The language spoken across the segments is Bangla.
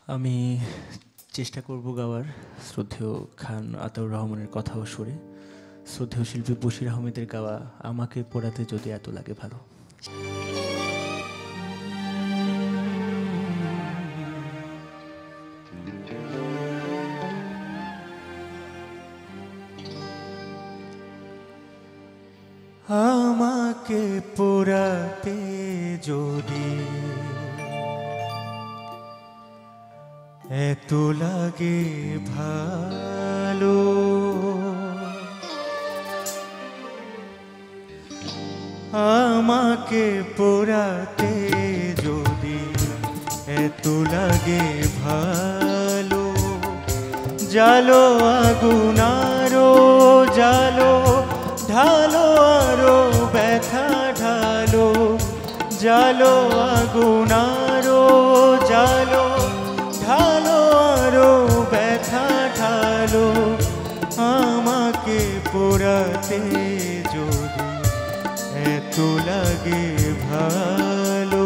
আমি চেষ্টা করব গাওয়ার শ্রদ্ধেয় খান আতাউর রহমানের কথা ও সুরে শ্রদ্ধেয় শিল্পী বশির আহমেদের গাওয়া আমাকে পড়াতে যদি এত লাগে ভালো। আমাকে পোড়াতে যদি এত লাগে ভালো, আমাকে পোড়াতে যদি এত লাগে ভালো, জালো আগুন আরো জালো, ঢালো আরো ব্যথা ঢালো, জালো আগুন আরো জালো, ঢালো আরো ব্যথা ঢালো, আমাকে পোড়াতে যদি এত লাগে ভালো।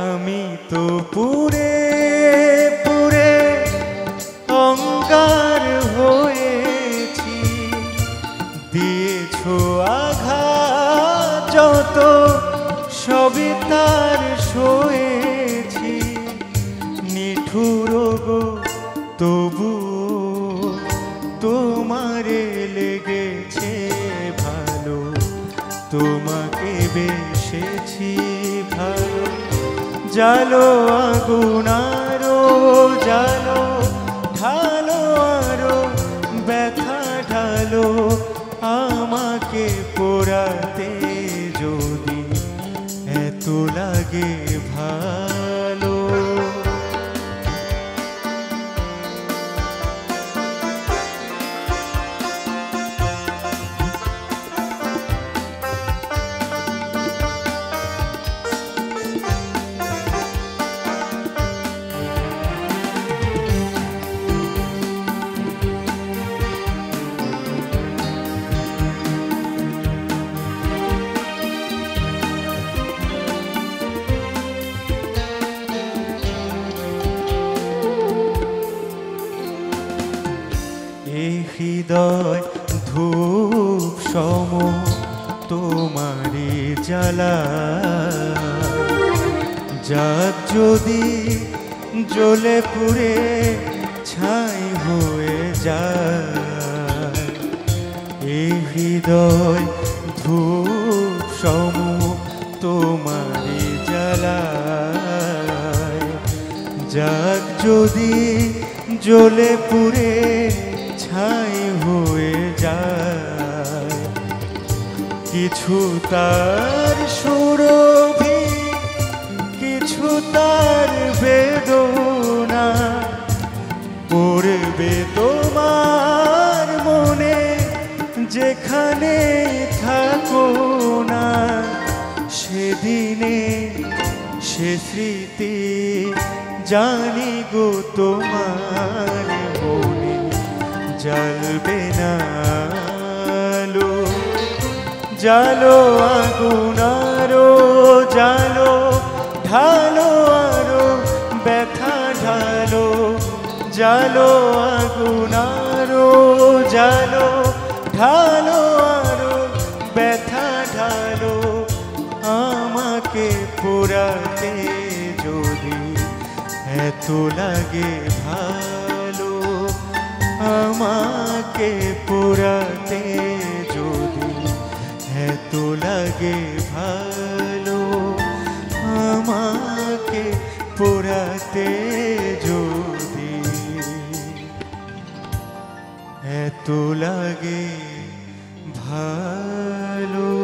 আমি তো পুরে পুরে অঙ্গার হয়েছি, দিয়েছো আঘাত যত সবই তার সয়েছি, নিঠুর গো তবু তোমারে লেগেছে ভালো, তোমাকে বেসেছি ভালো, জালো আগুন আরো জালো, ঢালো আরো ব্যথা ঢালো, আমাকে পোড়াতে যদি এত লাগে ভালো। হৃদয় ধূপ সম তোমারি জ্বালা, যাক যদি জ্বলে পুড়ে ছাই হয়ে যায়, এই হৃদয় ধূপ সম তোমারি জ্বালা, যাক যদি জ্বলে পুড়ে ছাই হয়ে যায়, কিছু তার সুরভি কিছু তার বেদনা, পড়বে তোমার মনে যেখানে থাকো না, সেদিনে সে স্মৃতি জানি গো তোমার মনে জ্বলবে না আলো, জালো আগুন আরো জালো, ঢালো আরো ব্যথা ঢালো, জালো আগুন আরো জালো, ঢালো আরো ব্যথা ঢালো, আমাকে পোড়াতে যদি এত লাগে ভালো, আমাকে পোড়াতে যদি এত লাগে ভালো, আমাকে পোড়াতে যদি এত লাগে ভালো।